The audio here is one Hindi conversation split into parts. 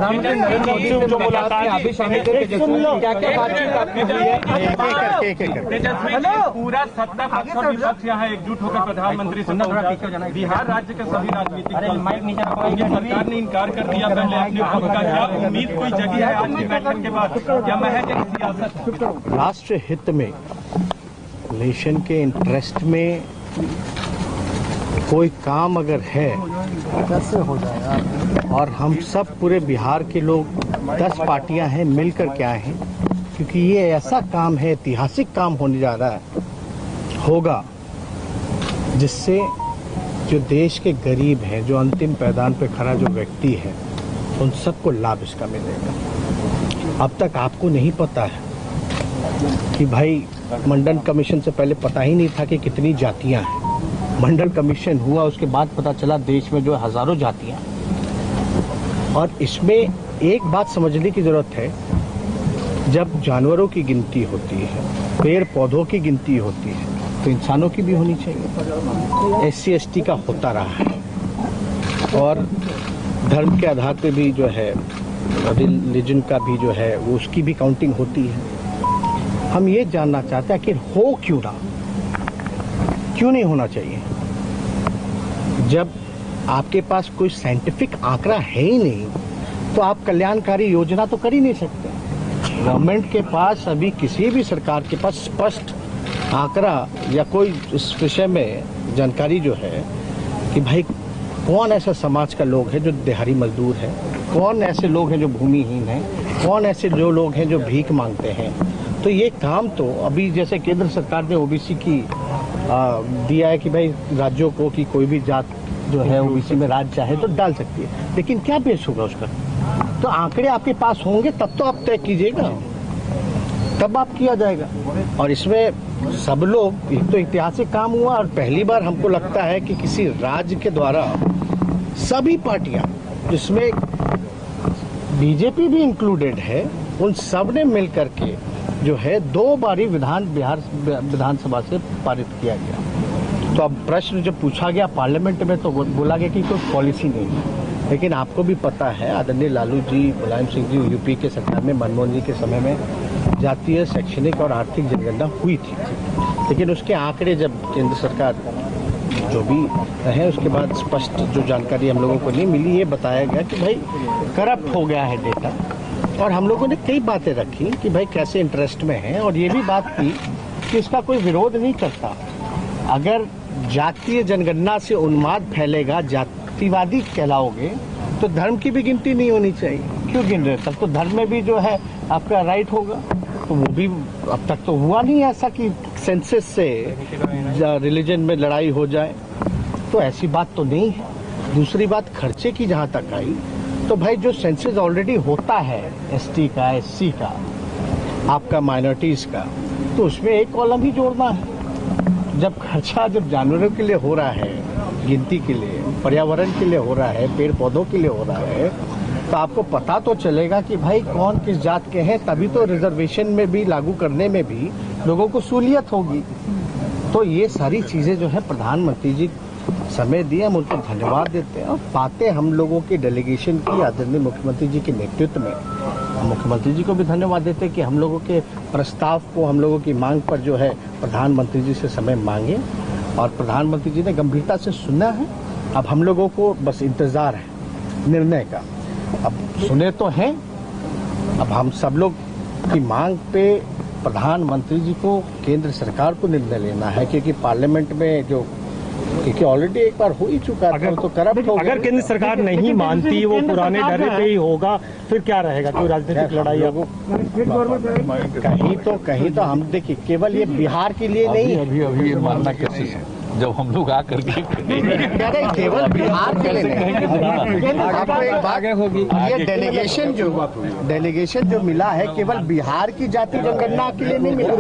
प्रधानमंत्री नरेंद्र मोदी से जो मुलाकात आप भी शामिल थे, क्या क्या बातचीत आपकी हुई है? पूरा सत्ता पक्ष और विपक्ष यहाँ एकजुट होकर प्रधानमंत्री से पहुंचा। बिहार राज्य के सभी राजनीतिक दल सरकार ने इनकार कर दिया पहले अपने पक्ष का। क्या उम्मीद कोई जगी है आज की बैठक के बाद, या महज एक सियासत? राष्ट्र हित में, नेशन के इंटरेस्ट में कोई काम अगर है कैसे हो जाएगा। और हम सब पूरे बिहार के लोग 10 पार्टियां हैं मिलकर के आए हैं, क्योंकि ये ऐसा काम है, ऐतिहासिक काम होने जा रहा है, होगा, जिससे जो देश के गरीब हैं, जो अंतिम पैदान पे खड़ा जो व्यक्ति है, उन सबको लाभ इसका मिलेगा। अब तक आपको नहीं पता है कि भाई मंडल कमीशन से पहले पता ही नहीं था कि कितनी जातियां हैं। मंडल कमीशन हुआ, उसके बाद पता चला देश में जो हजारों जातियां। और इसमें एक बात समझने की जरूरत है, जब जानवरों की गिनती होती है, पेड़ पौधों की गिनती होती है, तो इंसानों की भी होनी चाहिए। SC ST का होता रहा है, और धर्म के आधार पे भी जो है, रिलीजन का भी जो है, वो उसकी भी काउंटिंग होती है। हम ये जानना चाहते हैं कि हो क्यों ना, क्यों नहीं होना चाहिए। जब आपके पास कोई साइंटिफिक आंकड़ा है ही नहीं, तो आप कल्याणकारी योजना तो कर ही नहीं सकते। गवर्नमेंट के पास अभी, किसी भी सरकार के पास स्पष्ट आंकड़ा या कोई इस विषय में जानकारी जो है कि भाई कौन ऐसा समाज का लोग है जो दिहाड़ी मजदूर है, कौन ऐसे लोग हैं जो भूमिहीन हैं, कौन ऐसे जो लोग हैं जो भीख मांगते हैं। तो ये काम तो अभी, जैसे केंद्र सरकार ने OBC की दिया है कि भाई राज्यों को कि कोई भी जात जो है OBC में राज्य चाहे तो डाल सकती है, लेकिन क्या बेस होगा उसका? तो आंकड़े आपके पास होंगे तब तो आप तय कीजिएगा, तब आप किया जाएगा। और इसमें सब लोग, एक तो ऐतिहासिक काम हुआ, और पहली बार हमको लगता है कि किसी राज्य के द्वारा सभी पार्टियां, जिसमें BJP भी इंक्लूडेड है, उन सब ने मिलकर के जो है 2 बारी बिहार विधानसभा से पारित किया गया। तो अब प्रश्न जब पूछा गया पार्लियामेंट में, तो बोला गया कि कोई पॉलिसी नहीं है। लेकिन आपको भी पता है, आदरणीय लालू जी, मुलायम सिंह जी, UP के सरकार में, मनमोहन जी के समय में जातीय, शैक्षणिक और आर्थिक जनगणना हुई थी। लेकिन उसके आंकड़े जब केंद्र सरकार जो भी है, उसके बाद स्पष्ट जो जानकारी हम लोगों को नहीं मिली, ये बताया गया कि भाई करप्ट हो गया है डेटा। और हम लोगों ने कई बातें रखी कि भाई कैसे इंटरेस्ट में है, और ये भी बात की कि इसका कोई विरोध नहीं करता। अगर जातीय जनगणना से उन्माद फैलेगा, जातिवादी कहलाओगे, तो धर्म की भी गिनती नहीं होनी चाहिए। क्यों गिन रहे? तब तो धर्म में भी जो है आपका राइट होगा। तो वो भी अब तक तो हुआ नहीं ऐसा कि सेंसस से रिलीजन में लड़ाई हो जाए, तो ऐसी बात तो नहीं है। दूसरी बात, खर्चे की जहाँ तक आई, तो भाई जो सेंसस ऑलरेडी होता है ST का, SC का, आपका माइनॉरिटीज का, तो उसमें एक कॉलम ही जोड़ना है। जब खर्चा जब जानवरों के लिए हो रहा है, गिनती के लिए, पर्यावरण के लिए हो रहा है, पेड़ पौधों के लिए हो रहा है, तो आपको पता तो चलेगा कि भाई कौन किस जात के हैं, तभी तो रिजर्वेशन में भी लागू करने में भी लोगों को सहूलियत होगी। तो ये सारी चीजें जो है प्रधानमंत्री जी समय दिए, हम उनको धन्यवाद देते हैं। और बातें हम लोगों की डेलीगेशन की आदरणीय मुख्यमंत्री जी के नेतृत्व में, हम मुख्यमंत्री जी को भी धन्यवाद देते हैं कि हम लोगों के प्रस्ताव को, हम लोगों की मांग पर जो है प्रधानमंत्री जी से समय मांगे, और प्रधानमंत्री जी ने गंभीरता से सुना है। अब हम लोगों को बस इंतजार है निर्णय का। अब सुने तो हैं, अब हम सब लोग की मांग पे प्रधानमंत्री जी को, केंद्र सरकार को निर्णय लेना है, क्योंकि पार्लियामेंट में जो, क्योंकि ऑलरेडी एक बार हो ही चुका है, तो करप्ट हो गया। अगर केंद्र सरकार नहीं मानती, वो पुराने ढर्रे पे ही होगा, फिर क्या रहेगा? कोई राजनीतिक लड़ाई? कहीं तो हम देखिए, केवल ये बिहार के लिए नहीं, अभी ये मानना कैसे है जब हम लोग आकर के केवल बिहार के लिए नहीं। आपको एक बात होगी, ये डेलीगेशन जो मिला है, केवल बिहार की जाति जनगणना के लिए नहीं मिला,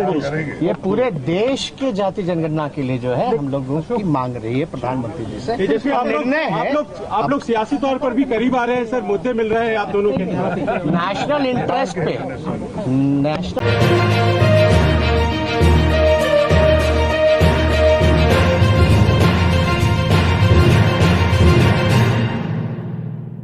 ये पूरे देश के जाति जनगणना के लिए जो है हम लोगों की मांग रही है प्रधानमंत्री जी से। आप लोग सियासी तौर पर भी करीब आ रहे हैं सर, मुद्दे मिल रहे हैं आप दोनों के नेशनल इंटरेस्ट पे, नेशनल